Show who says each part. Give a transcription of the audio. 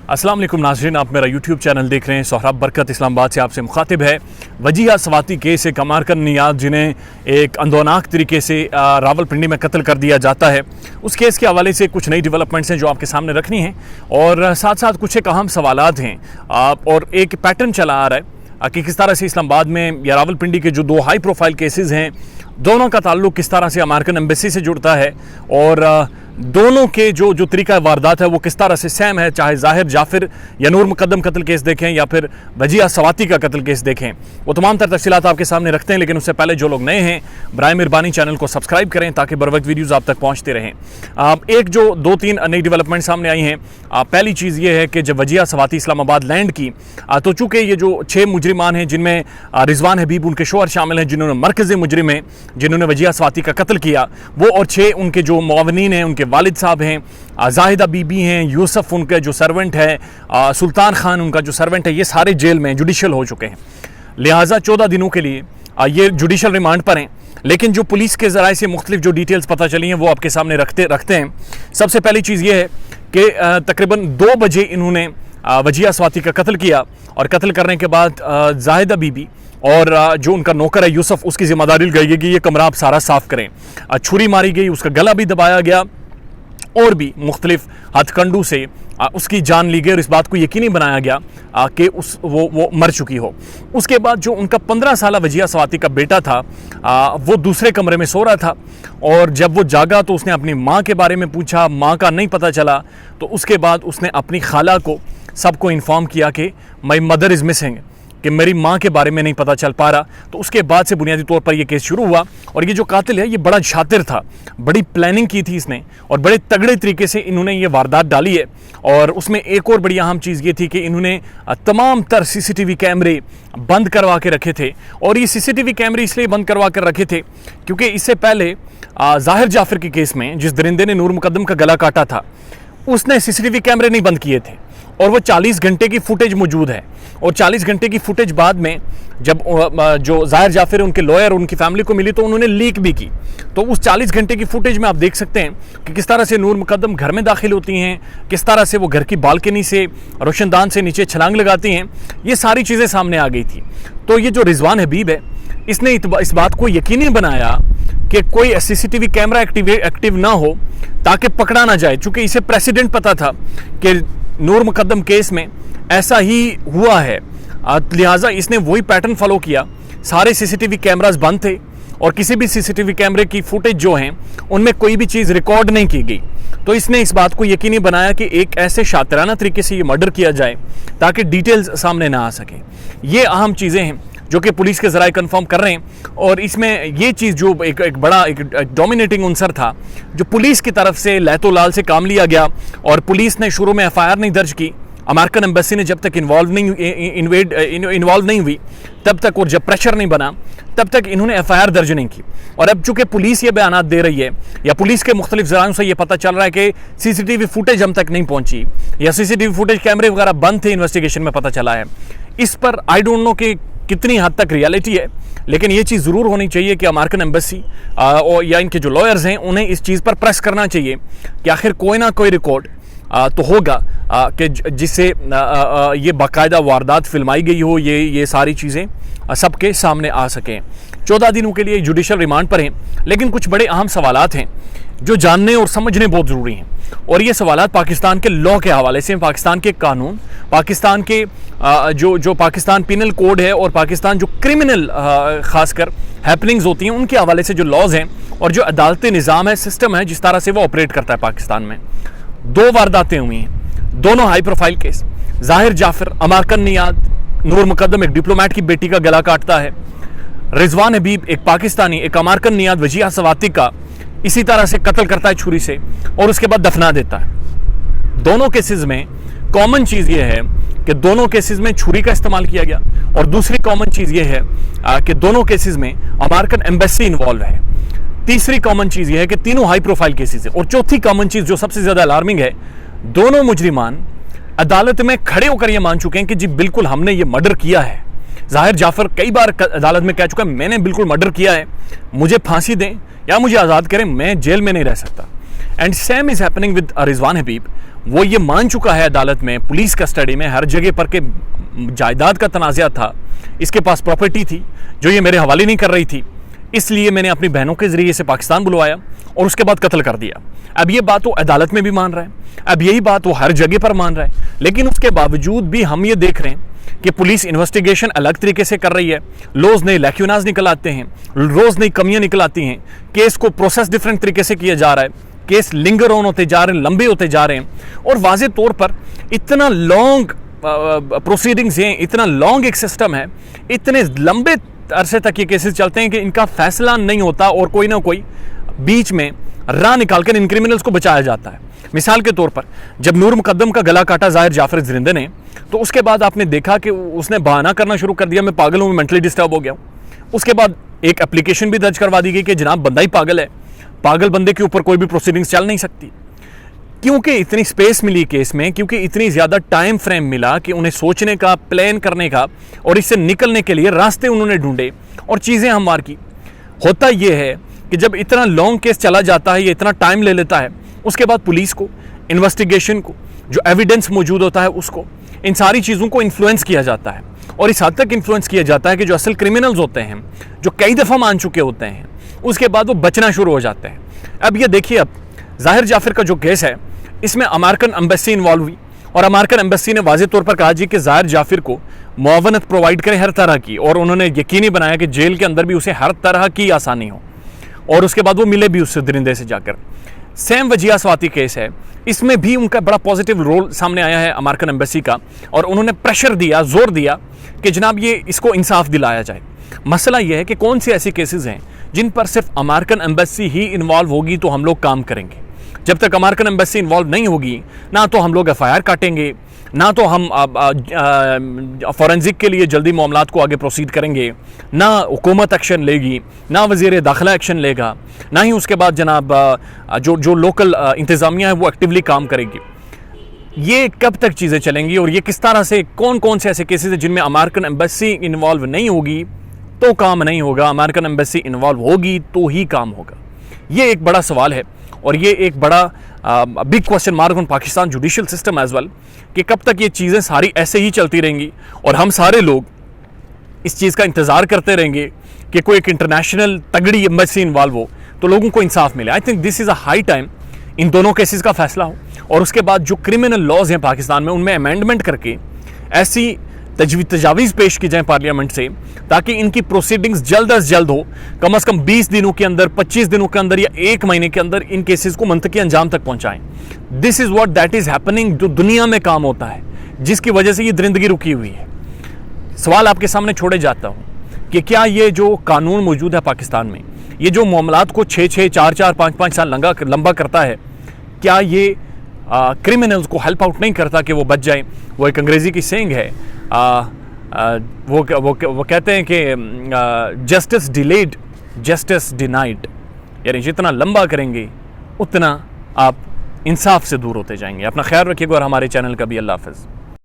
Speaker 1: अस्सलाम वालेकुम नाज़रीन, आप मेरा यूट्यूब चैनल देख रहे हैं। सोहराब बरकत इस्लामाबाद से आपसे मुखातिब है। वजीहा स्वाति केस एक अमारकन नियाज़ जिन्हें एक अंदोनाक तरीके से रावलपिंडी में कत्ल कर दिया जाता है, उस केस के हवाले से कुछ नई डेवलपमेंट्स हैं जो आपके सामने रखनी हैं और साथ साथ कुछ एक अहम सवालात हैं और एक पैटर्न चला आ रहा है कि किस तरह से इस्लामाबाद में या रावलपिंडी के जो दो हाई प्रोफाइल केसेस हैं, दोनों का ताल्लुक किस तरह से अमेरिकन एम्बेसी से जुड़ता है और दोनों के जो तरीका वारदात है वो किस तरह से सेम है, चाहे ज़ाहिर जाफिर या नूर मुकद्दम कत्ल केस देखें या फिर वजीहा स्वाति का कत्ल केस देखें। वो तमाम तर तफसीलात आपके सामने रखते हैं, लेकिन उससे पहले जो लोग नए हैं बराए मेहरबानी चैनल को सब्सक्राइब करें ताकि बर वक्त वीडियोज़ आप तक पहुँचते रहें। एक जो दो तीन नई डेवलपमेंट सामने आई हैं, पहली चीज़ ये है कि जब वजीहा स्वाति इस्लामाबाद लैंड की तो चूँकि ये जो 6 मुजरिमान हैं जिनमें रिजवान हबीब उनके शोहर शामिल हैं जिन्होंने मरकज़ी मुजरिम हैं जिन्होंने वजीहा स्वाति का कत्ल किया, वो और 6 उनके जो मुआवनीन हैं, उनके वालिद साहब हैं, जाहिदा बीबी हैं, यूसुफ उनका जो सर्वेंट है, सुल्तान खान उनका जो सर्वेंट है, ये सारे जेल में जुडिशल हो चुके हैं। लिहाजा 14 दिनों के लिए ये जुडिशल रिमांड पर हैं। लेकिन जो पुलिस के ज़राए से मुख्तलिफ जो डिटेल्स पता चली हैं वो आपके सामने रखते हैं। सबसे पहली चीज़ ये है कि तकरीबन 2 बजे इन्होंने वजीहा स्वाति का कत्ल किया और कत्ल करने के बाद जाहिदा बीबी और जो उनका नौकर है यूसुफ, उसकी जिम्मेदारी ली गई कि ये कमरा आप सारा साफ़ करें। छुरी मारी गई, उसका गला भी दबाया गया और भी मुख्तलिफ हथकंडों से उसकी जान ली गई और इस बात को यकीनी बनाया गया कि वो मर चुकी हो। उसके बाद जो उनका 15 साल वजीहा स्वाति का बेटा था वो दूसरे कमरे में सो रहा था और जब वो जागा तो उसने अपनी माँ के बारे में पूछा, माँ का नहीं पता चला, तो उसके बाद उसने अपनी खाला को सबको इन्फॉर्म किया कि माई मदर इज़ मिसिंग, कि मेरी माँ के बारे में नहीं पता चल पा रहा। तो उसके बाद से बुनियादी तौर पर यह केस शुरू हुआ और ये जो कातिल है ये बड़ा शातिर था, बड़ी प्लानिंग की थी इसने और बड़े तगड़े तरीके से इन्होंने ये वारदात डाली है। और उसमें एक और बड़ी अहम चीज़ ये थी कि इन्होंने तमाम तर CCTV कैमरे बंद करवा के रखे थे और ये CCTV कैमरे इसलिए बंद करवा कर रखे थे क्योंकि इससे पहले ज़ाहिर जाफिर के केस में जिस दरिंदे ने नूर मुकद्दम का गला काटा था उसने CCTV कैमरे नहीं बंद किए थे और वो 40 घंटे की फुटेज मौजूद है। और 40 घंटे की फुटेज बाद में जब जो ज़ाहिर जाफिर उनके लॉयर उनकी फैमिली को मिली तो उन्होंने लीक भी की। तो उस 40 घंटे की फुटेज में आप देख सकते हैं कि किस तरह से नूर मुकद्दम घर में दाखिल होती हैं, किस तरह से वो घर की बालकनी से रोशनदान से नीचे छलांग लगाती हैं, ये सारी चीज़ें सामने आ गई थी। तो ये जो रिजवान हबीब है इसने इस बात को यकीनी बनाया कि कोई CCTV कैमरा एक्टिव ना हो ताकि पकड़ा ना जाए, चूँकि इसे प्रेसिडेंट पता था कि नूर मुकद्दम केस में ऐसा ही हुआ है। लिहाजा इसने वही पैटर्न फॉलो किया, सारे CCTV कैमरास बंद थे और किसी भी CCTV कैमरे की फुटेज जो हैं उनमें कोई भी चीज़ रिकॉर्ड नहीं की गई। तो इसने इस बात को यकीनी बनाया कि एक ऐसे शातिराना तरीके से ये मर्डर किया जाए ताकि डिटेल्स सामने ना आ सके। ये अहम चीज़ें हैं जो कि पुलिस के ज़राए कंफर्म कर रहे हैं और इसमें ये चीज़ जो एक बड़ा डोमिनेटिंग अंसर था जो पुलिस की तरफ से लहतो लाल से काम लिया गया और पुलिस ने शुरू में FIR नहीं दर्ज की, अमेरिकन एम्बेसी ने जब तक इन्वॉल्व नहीं हुई तब तक और जब प्रेशर नहीं बना तब तक इन्होंने FIR दर्ज नहीं की। और अब चूँकि पुलिस ये बयानात दे रही है या पुलिस के मुख्तलिफ ज़रायों से ये पता चल रहा है कि CCTV फुटेज हम तक नहीं पहुँची या CCTV फुटेज कैमरे वगैरह बंद थे, इन्वेस्टिगेशन में पता चला है। इस पर आई डोंट नो कि कितनी हद तक रियलिटी है, लेकिन ये चीज़ ज़रूर होनी चाहिए कि अमेरिकन एम्बेसी और या इनके जो लॉयर्स हैं उन्हें इस चीज़ पर प्रेस करना चाहिए कि आखिर कोई ना कोई रिकॉर्ड तो होगा कि जिससे ये बाकायदा वारदात फिल्माई गई हो, ये सारी चीज़ें सबके सामने आ सकें। 14 दिनों के लिए जुडिशल रिमांड पर हैं, लेकिन कुछ बड़े अहम सवालात हैं जो जानने और समझने बहुत ज़रूरी हैं और ये सवालात पाकिस्तान के लॉ के हवाले से, पाकिस्तान के कानून, पाकिस्तान के जो पाकिस्तान पिनल कोड है और पाकिस्तान जो क्रिमिनल खासकर हैपनिंग्स होती हैं उनके हवाले से जो लॉज हैं और जो अदालती निज़ाम है, सिस्टम है, जिस तरह से वो ऑपरेट करता है पाकिस्तान में। 2 वारदातें हुई हैं, दोनों हाई प्रोफाइल केस। ज़ाहिर जाफिर अमेरिकन नियाज़, नूर मुकद्दम एक डिप्लोमेट की बेटी का गला काटता है, रिजवान हबीब एक पाकिस्तानी एक अमेरिकन नियाज़ वजीहा स्वाति का इसी तरह से कत्ल करता है छुरी से और उसके बाद दफना देता है। दोनों केसेस में कॉमन चीज़ ये है कि दोनों केसेस में छुरी का इस्तेमाल किया गया और दूसरी कॉमन चीज़ ये है कि दोनों केसेस में अमेरिकन एम्बेसी इन्वॉल्व है। तीसरी कॉमन चीज़ ये है कि तीनों हाई प्रोफाइल केसेस है और चौथी कॉमन चीज़ जो सबसे ज़्यादा अलार्मिंग है, दोनों मुजरिमान अदालत में खड़े होकर ये मान चुके हैं कि जी बिल्कुल हमने ये मर्डर किया है। ज़ाहिर जाफर कई बार अदालत में कह चुका है मैंने बिल्कुल मर्डर किया है, मुझे फांसी दें या मुझे आज़ाद करें, मैं जेल में नहीं रह सकता। And same is happening with Rizwan Habib. वो ये मान चुका है अदालत में, पुलिस कस्टडी में, हर जगह पर के जायदाद का तनाज़ा था, इसके पास प्रॉपर्टी थी जो ये मेरे हवाले नहीं कर रही थी, इसलिए मैंने अपनी बहनों के जरिए से पाकिस्तान बुलवाया और उसके बाद कत्ल कर दिया। अब ये बात वो अदालत में भी मान रहा है, अब यही बात वो हर जगह पर मान रहा है, लेकिन उसके बावजूद भी हम ये देख रहे हैं कि पुलिस इन्वेस्टिगेशन अलग तरीके से कर रही है, रोज नए लैक्यूनाज निकल आते हैं, रोज नई कमियां निकल आती हैं, केस को प्रोसेस डिफरेंट तरीके से किया जा रहा है, केस लिंगर ऑन होते जा रहे हैं, लंबे होते जा रहे हैं, और वाज़े तौर पर इतना लॉन्ग प्रोसीडिंग्स हैं, इतना लॉन्ग एक सिस्टम है, इतने लंबे अरसे तक ये केसेस चलते हैं कि इनका फैसला नहीं होता और कोई ना कोई बीच में राह निकालकर इन क्रिमिनल्स को बचाया जाता है। मिसाल के तौर पर जब नूर मुकद्दम का गला काटा ज़ाहिर जाफर जिंदे ने, तो उसके बाद आपने देखा कि उसने बहाना करना शुरू कर दिया, मैं पागल हूँ, मैं मेंटली डिस्टर्ब हो गया हूँ। उसके बाद एक एप्लीकेशन भी दर्ज करवा दी गई कि जनाब बंदा ही पागल है, पागल बंदे के ऊपर कोई भी प्रोसीडिंग्स चल नहीं सकती। क्योंकि इतनी स्पेस मिली केस में, क्योंकि इतनी ज़्यादा टाइम फ्रेम मिला कि उन्हें सोचने का, प्लान करने का और इससे निकलने के लिए रास्ते उन्होंने ढूंढे और चीज़ें हमवार की। होता यह है कि जब इतना लॉन्ग केस चला जाता है, ये इतना टाइम ले लेता है, उसके बाद पुलिस को, इन्वेस्टिगेशन को, जो एविडेंस मौजूद होता है उसको, इन सारी चीज़ों को इन्फ्लुएंस किया जाता है। और इस हद तक इन्फ्लुएंस किया जाता है कि जो असल क्रिमिनल्स होते हैं, जो कई दफ़ा मान चुके होते हैं, उसके बाद वो बचना शुरू हो जाते हैं। अब ये देखिए, अब ज़ाहिर जाफर का जो केस है, इसमें अमेरिकन एम्बेसी इन्वॉल्व हुई और अमेरिकन एम्बेसी ने वाज़े तौर पर कहा जी कि ज़ाहिर जाफिर को मुआवनत प्रोवाइड करें हर तरह की, और उन्होंने यकीनी बनाया कि जेल के अंदर भी उसे हर तरह की आसानी हो, और उसके बाद वो मिले भी उससे दरिंदे से जाकर। सेम वजिया स्वाति केस है, इसमें भी उनका बड़ा पॉजिटिव रोल सामने आया है अमेरिकन एम्बेसी का, और उन्होंने प्रेशर दिया, जोर दिया कि जनाब ये इसको इंसाफ दिलाया जाए। मसला यह है कि कौन से ऐसे केसेस हैं जिन पर सिर्फ अमेरिकन एम्बेसी ही इन्वॉल्व होगी तो हम लोग काम करेंगे। जब तक अमेरिकन एम्बेसी इन्वॉल्व नहीं होगी, ना तो हम लोग एफआईआर काटेंगे, ना तो हम फॉरेंसिक के लिए जल्दी मामलात को आगे प्रोसीड करेंगे, ना हुकूमत एक्शन लेगी, ना वज़ीर दाखिला एक्शन लेगा, ना ही उसके बाद जनाब जो लोकल इंतज़ामिया है वो एक्टिवली काम करेगी। ये कब तक चीज़ें चलेंगी और ये किस तरह से, कौन कौन से ऐसे केसेस हैं जिनमें अमेरिकन एम्बेसी इन्वॉल्व नहीं होगी तो काम नहीं होगा, अमेरिकन एम्बेसी इन्वॉल्व होगी तो ही काम होगा। ये एक बड़ा सवाल है और ये एक बड़ा big question mark on Pakistan judicial system as well, कि कब तक ये चीज़ें सारी ऐसे ही चलती रहेंगी और हम सारे लोग इस चीज़ का इंतज़ार करते रहेंगे कि कोई एक इंटरनेशनल तगड़ी एम्बेसी इन्वॉल्व हो तो लोगों को इंसाफ मिले। I think this is a high time in दोनों केसेस का फैसला हो, और उसके बाद जो क्रिमिनल लॉज हैं पाकिस्तान में उनमें अमेंडमेंट करके ऐसी तजावीज़ पेश की जाए पार्लियामेंट से, ताकि इनकी प्रोसीडिंग्स जल्द अज जल्द हो, कम से कम 20 दिनों के अंदर, 25 दिनों के अंदर या 1 महीने के अंदर इन केसेस को मंतकी अंजाम तक पहुंचाएं। This is what that is happening, जो दुनिया में काम होता है, जिसकी वजह से ये दरिंदगी रुकी हुई है। सवाल आपके सामने छोड़े जाता हूँ कि क्या ये जो कानून मौजूद है पाकिस्तान में, ये जो मामलात को 6-6, 4-4, 5-5 साल लंबा करता है, क्या ये क्रिमिनल्स को हेल्प आउट नहीं करता कि वो बच जाएं? वो एक अंग्रेज़ी की सेइंग है, वो कहते हैं कि जस्टिस डिलेड जस्टिस डिनाइड, यानी जितना लंबा करेंगे उतना आप इंसाफ से दूर होते जाएंगे। अपना ख्याल रखिएगा और हमारे चैनल का भी अल्लाह हाफ़िज़।